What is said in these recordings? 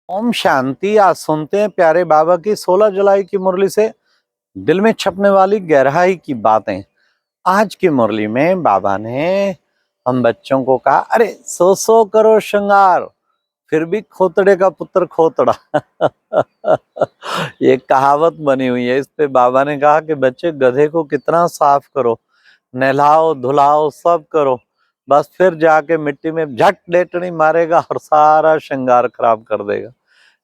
ओम शांति। आज सुनते हैं प्यारे बाबा की 16 जुलाई की मुरली से दिल में छपने वाली गहराई की बातें। आज की मुरली में बाबा ने हम बच्चों को कहा, अरे सो करो श्रृंगार, फिर भी खोतड़े का पुत्र खोतड़ा। ये कहावत बनी हुई है। इस पे बाबा ने कहा कि बच्चे गधे को कितना साफ करो, नहलाओ धुलाओ सब करो, बस फिर जाके मिट्टी में झट लेटनी मारेगा और सारा श्रृंगार खराब कर देगा।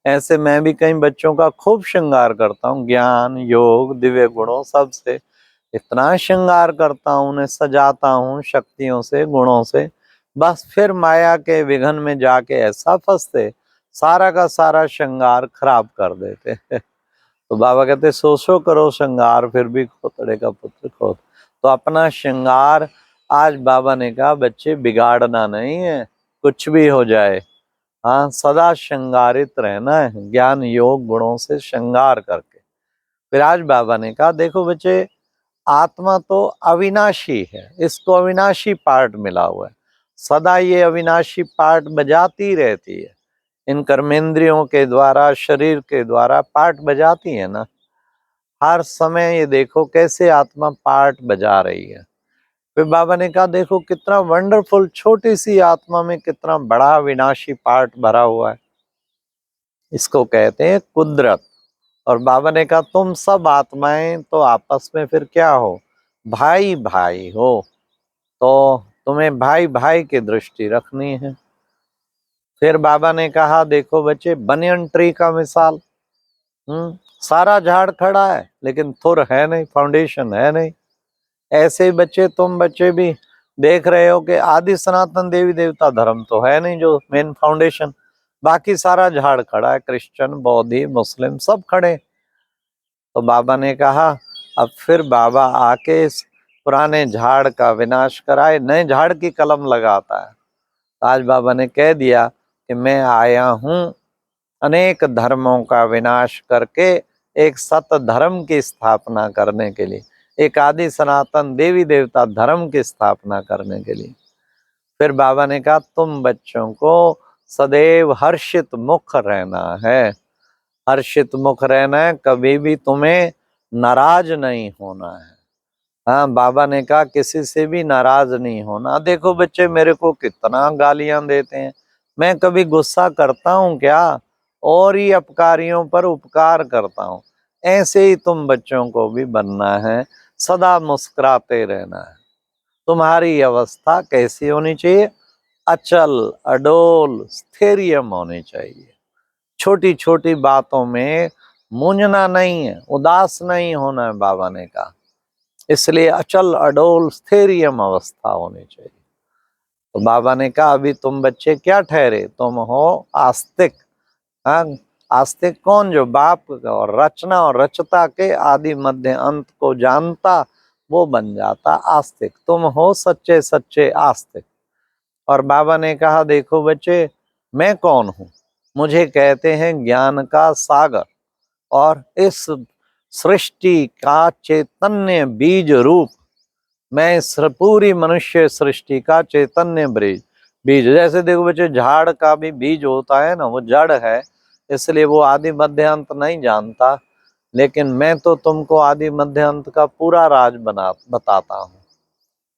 ऐसे मैं भी कई बच्चों का खूब श्रृंगार करता हूँ, ज्ञान योग दिव्य गुणों सबसे इतना श्रृंगार करता हूँ, उन्हें सजाता हूँ शक्तियों से गुणों से, बस फिर माया के विघन में जाके ऐसा फंसते, सारा का सारा श्रृंगार खराब कर देते। तो बाबा कहते सो करो श्रृंगार, फिर भी खोतड़े का पुत्र खोत। तो अपना श्रृंगार आज बाबा ने कहा बच्चे बिगाड़ना नहीं है, कुछ भी हो जाए, हाँ सदा श्रृंगारित रहना है, ज्ञान योग गुणों से श्रृंगार करके। फिर आज बाबा ने कहा देखो बच्चे, आत्मा तो अविनाशी है, इसको अविनाशी पार्ट मिला हुआ है, सदा ये अविनाशी पार्ट बजाती रहती है, इन कर्मेंद्रियों के द्वारा शरीर के द्वारा पार्ट बजाती है ना। हर समय ये देखो कैसे आत्मा पार्ट बजा रही है। फिर बाबा ने कहा देखो कितना वंडरफुल, छोटी सी आत्मा में कितना बड़ा विनाशी पार्ट भरा हुआ है, इसको कहते हैं कुदरत। और बाबा ने कहा तुम सब आत्माएं तो आपस में फिर क्या हो, भाई भाई हो, तो तुम्हें भाई भाई की दृष्टि रखनी है। फिर बाबा ने कहा देखो बच्चे, बनियन ट्री का मिसाल, सारा झाड़ खड़ा है लेकिन थुर है नहीं, फाउंडेशन है नहीं। ऐसे ही बच्चे तुम बच्चे भी देख रहे हो कि आदि सनातन देवी देवता धर्म तो है नहीं जो मेन फाउंडेशन, बाकी सारा झाड़ खड़ा है, क्रिश्चियन बौद्धी मुस्लिम सब खड़े। तो बाबा ने कहा अब फिर बाबा आके इस पुराने झाड़ का विनाश कराए, नए झाड़ की कलम लगाता है। आज बाबा ने कह दिया कि मैं आया हूँ अनेक धर्मों का विनाश करके एक सत धर्म की स्थापना करने के लिए, एक आदि सनातन देवी देवता धर्म की स्थापना करने के लिए। फिर बाबा ने कहा तुम बच्चों को सदैव हर्षित मुख रहना है, हर्षित मुख रहना है, कभी भी तुम्हें नाराज नहीं होना है। हाँ बाबा ने कहा किसी से भी नाराज नहीं होना। देखो बच्चे मेरे को कितना गालियां देते हैं, मैं कभी गुस्सा करता हूँ क्या, और ही अपकारियों पर उपकार करता हूँ। ऐसे ही तुम बच्चों को भी बनना है, सदा मुस्कुराते रहना है। तुम्हारी अवस्था कैसी होनी चाहिए, अचल अडोल स्थैर्य होनी चाहिए, छोटी छोटी बातों में मूंझना नहीं है, उदास नहीं होना है बाबा ने कहा। इसलिए अचल अडोल स्थैर्यम अवस्था होनी चाहिए। तो बाबा ने कहा अभी तुम बच्चे क्या ठहरे, तुम हो आस्तिक। हाँ, आस्तिक कौन, जो बाप और रचना और रचता के आदि मध्य अंत को जानता, वो बन जाता आस्तिक। तुम हो सच्चे सच्चे आस्तिक। और बाबा ने कहा देखो बच्चे, मैं कौन हूँ, मुझे कहते हैं ज्ञान का सागर, और इस सृष्टि का चैतन्य बीज रूप, मैं इस पूरी मनुष्य सृष्टि का चैतन्य बीज बीज। जैसे देखो बच्चे झाड़ का भी बीज होता है ना, वो जड़ है, इसलिए वो आदि मध्य अंत नहीं जानता, लेकिन मैं तो तुमको आदि मध्य अंत का पूरा राज बताता हूँ।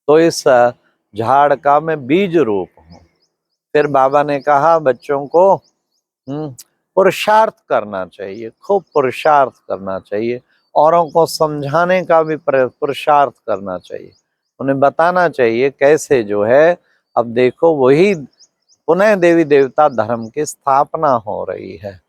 तो इस झाड़ का मैं बीज रूप हूँ। फिर बाबा ने कहा बच्चों को पुरुषार्थ करना चाहिए, खूब पुरुषार्थ करना चाहिए, औरों को समझाने का भी पुरुषार्थ करना चाहिए, उन्हें बताना चाहिए कैसे जो है। अब देखो वही पुनः देवी देवता धर्म की स्थापना हो रही है।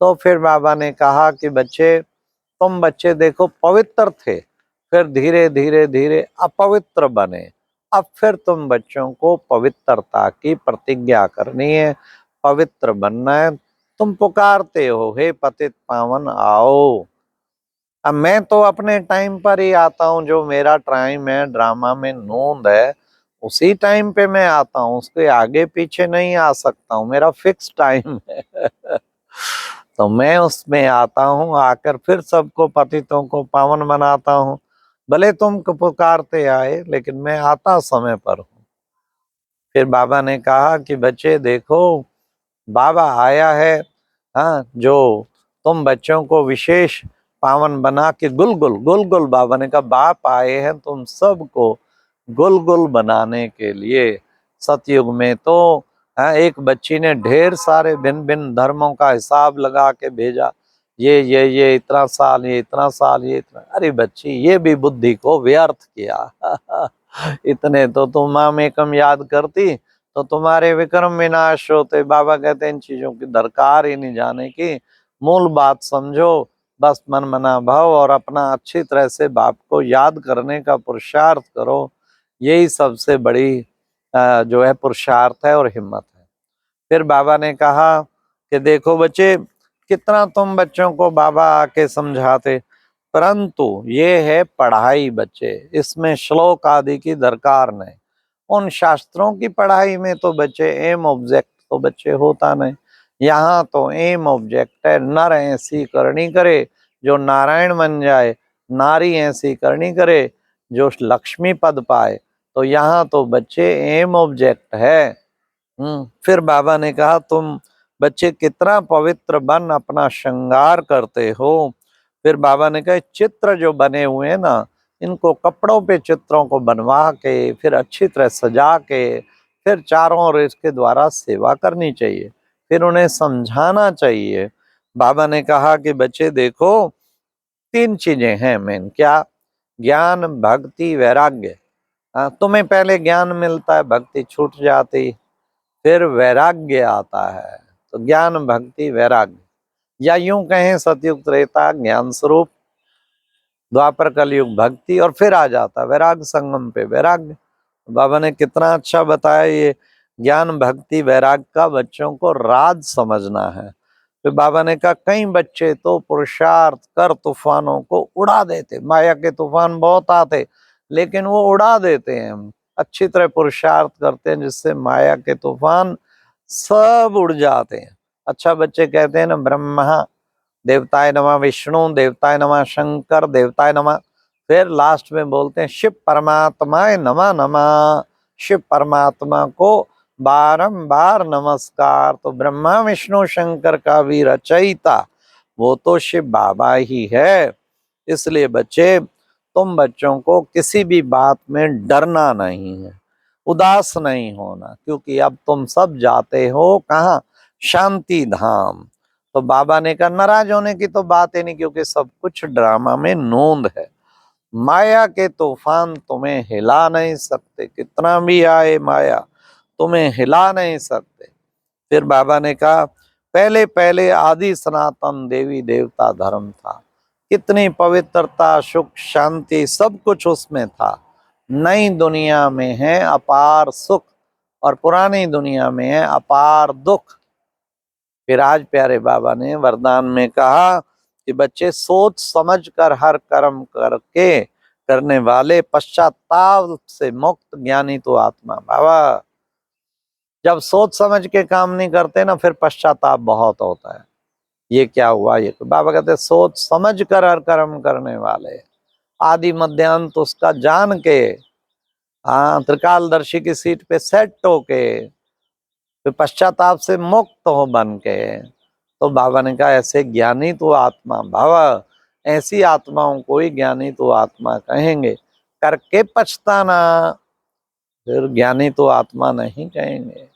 तो फिर बाबा ने कहा कि बच्चे, तुम बच्चे देखो पवित्र थे, फिर धीरे धीरे धीरे अपवित्र बने, अब फिर तुम बच्चों को पवित्रता की प्रतिज्ञा करनी है, पवित्र बनना है। तुम पुकारते हो हे पतित पावन आओ, अब मैं तो अपने टाइम पर ही आता हूँ, जो मेरा टाइम है ड्रामा में नोंद है उसी टाइम पे मैं आता हूँ, उसके आगे पीछे नहीं आ सकता हूँ, मेरा फिक्स टाइम है। तो मैं उसमें आता हूँ, आकर फिर सबको पतितों को पावन बनाता हूँ। भले तुम पुकारते आए लेकिन मैं आता समय पर हूँ। फिर बाबा ने कहा कि बच्चे देखो, बाबा आया है, हाँ, जो तुम बच्चों को विशेष पावन बना के गुलगुल गुलगुल, बाबा ने कहा बाप आए हैं तुम सबको गुलगुल बनाने के लिए। सतयुग में तो एक बच्ची ने ढेर सारे भिन्न भिन्न धर्मों का हिसाब लगा के भेजा, ये इतना साल, ये इतना साल, ये इतना। अरे बच्ची, ये भी बुद्धि को व्यर्थ किया। इतने तो तुम माम एकम याद करती तो तुम्हारे विक्रम विनाश होते। बाबा कहते हैं इन चीजों की दरकार ही नहीं जाने की, मूल बात समझो, बस मन मना भाव और अपना अच्छी तरह से बाप को याद करने का पुरुषार्थ करो। यही सबसे बड़ी जो है पुरुषार्थ है और हिम्मत है। फिर बाबा ने कहा कि देखो बच्चे, कितना तुम बच्चों को बाबा आके समझाते, परंतु ये है पढ़ाई बच्चे, इसमें श्लोक आदि की दरकार नहीं। उन शास्त्रों की पढ़ाई में तो बच्चे एम ऑब्जेक्ट तो बच्चे होता नहीं। यहाँ तो एम ऑब्जेक्ट है, नर ऐसी करनी करे जो नारायण बन जाए, नारी ऐसी करनी करे जो लक्ष्मी पद पाए। तो यहाँ तो बच्चे एम ऑब्जेक्ट है। फिर बाबा ने कहा तुम बच्चे कितना पवित्र बन अपना श्रृंगार करते हो। फिर बाबा ने कहा चित्र जो बने हुए हैं ना, इनको कपड़ों पे चित्रों को बनवा के फिर अच्छी तरह सजा के फिर चारों ओर इसके द्वारा सेवा करनी चाहिए, फिर उन्हें समझाना चाहिए। बाबा ने कहा कि बच्चे देखो, तीन चीजें हैं मेन, क्या? ज्ञान, भक्ति, वैराग्य। तुम्हें पहले ज्ञान मिलता है, भक्ति छूट जाती, फिर वैराग्य आता है। तो ज्ञान, भक्ति, वैराग्य, या यूं कहें सतयुग त्रेता ज्ञान स्वरूप, द्वापर कलयुग भक्ति, और फिर आ जाता वैराग संगम पे वैराग्य। बाबा ने कितना अच्छा बताया, ये ज्ञान भक्ति वैराग का बच्चों को राज समझना है। फिर बाबा ने कहा कई बच्चे तो पुरुषार्थ कर तूफानों को उड़ा देते, माया के तूफान बहुत आते लेकिन वो उड़ा देते हैं, अच्छी तरह पुरुषार्थ करते हैं जिससे माया के तूफान सब उड़ जाते हैं। अच्छा, बच्चे कहते हैं ना ब्रह्मा देवताय नमः, विष्णु देवताय नमः, शंकर देवताय नमः, फिर लास्ट में बोलते हैं शिव परमात्माय नमः नमः। शिव परमात्मा को बारंबार नमस्कार। तो ब्रह्मा विष्णु शंकर का भी रचयिता वो तो शिव बाबा ही है। इसलिए बच्चे, तुम बच्चों को किसी भी बात में डरना नहीं है, उदास नहीं होना, क्योंकि अब तुम सब जाते हो कहाँ? शांति धाम। तो बाबा ने कहा नाराज होने की तो बात ही नहीं, क्योंकि सब कुछ ड्रामा में नोंद है। माया के तूफान तुम्हें हिला नहीं सकते, कितना भी आए माया तुम्हें हिला नहीं सकते। फिर बाबा ने कहा पहले पहले आदि सनातन देवी देवता धर्म था, कितनी पवित्रता, सुख, शांति सब कुछ उसमें था। नई दुनिया में है अपार सुख और पुरानी दुनिया में है अपार दुख। फिर आज प्यारे बाबा ने वरदान में कहा कि बच्चे सोच समझ कर हर कर्म करके करने वाले पश्चाताप से मुक्त ज्ञानी तो आत्मा। बाबा जब सोच समझ के काम नहीं करते ना, फिर पश्चाताप बहुत होता है, ये क्या हुआ ये। तो बाबा कहते सोच समझ कर हर कर्म करने वाले, आदि मध्य अंत उसका जान के, हाँ, त्रिकालदर्शी की सीट पे सेट होके फिर पश्चाताप से मुक्त हो बन के। तो बाबा ने कहा ऐसे ज्ञानी तो आत्मा भव, ऐसी आत्माओं को ही ज्ञानी तो आत्मा कहेंगे, करके पछताना, फिर ज्ञानी तो आत्मा नहीं कहेंगे।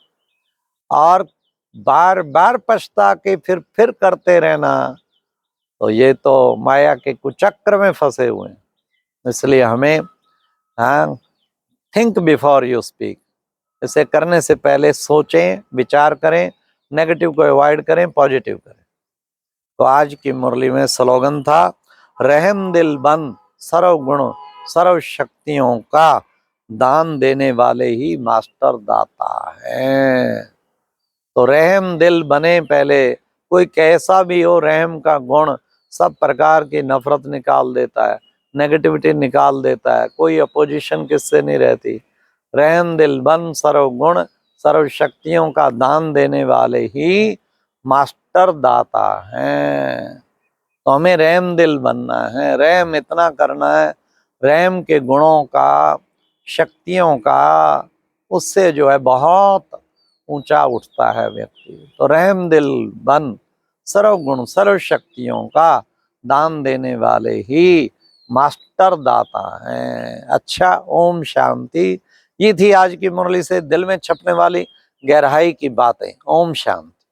और बार बार पछता के फिर करते रहना, तो ये तो माया के कुचक्र में फंसे हुए हैं। इसलिए हमें, हाँ, थिंक बिफोर यू स्पीक, इसे करने से पहले सोचें, विचार करें, नेगेटिव को अवॉइड करें, पॉजिटिव करें। तो आज की मुरली में स्लोगन था रहम दिल बन सर्व गुण सर्व शक्तियों का दान देने वाले ही मास्टर दाता है। तो रहम दिल बने पहले, कोई कैसा भी हो, रहम का गुण सब प्रकार की नफरत निकाल देता है, नेगेटिविटी निकाल देता है, कोई अपोजिशन किससे नहीं रहती। रहम दिल बन सर्व गुण सर्व शक्तियों का दान देने वाले ही मास्टर दाता हैं। तो हमें रहम दिल बनना है, रहम इतना करना है, रहम के गुणों का, शक्तियों का, उससे जो है बहुत ऊंचा उठता है व्यक्ति। तो रहम दिल बन सर्व गुण सर्व शक्तियों का दान देने वाले ही मास्टर दाता हैं। अच्छा, ओम शांति। ये थी आज की मुरली से दिल में छपने वाली गहराई की बातें। ओम शांति।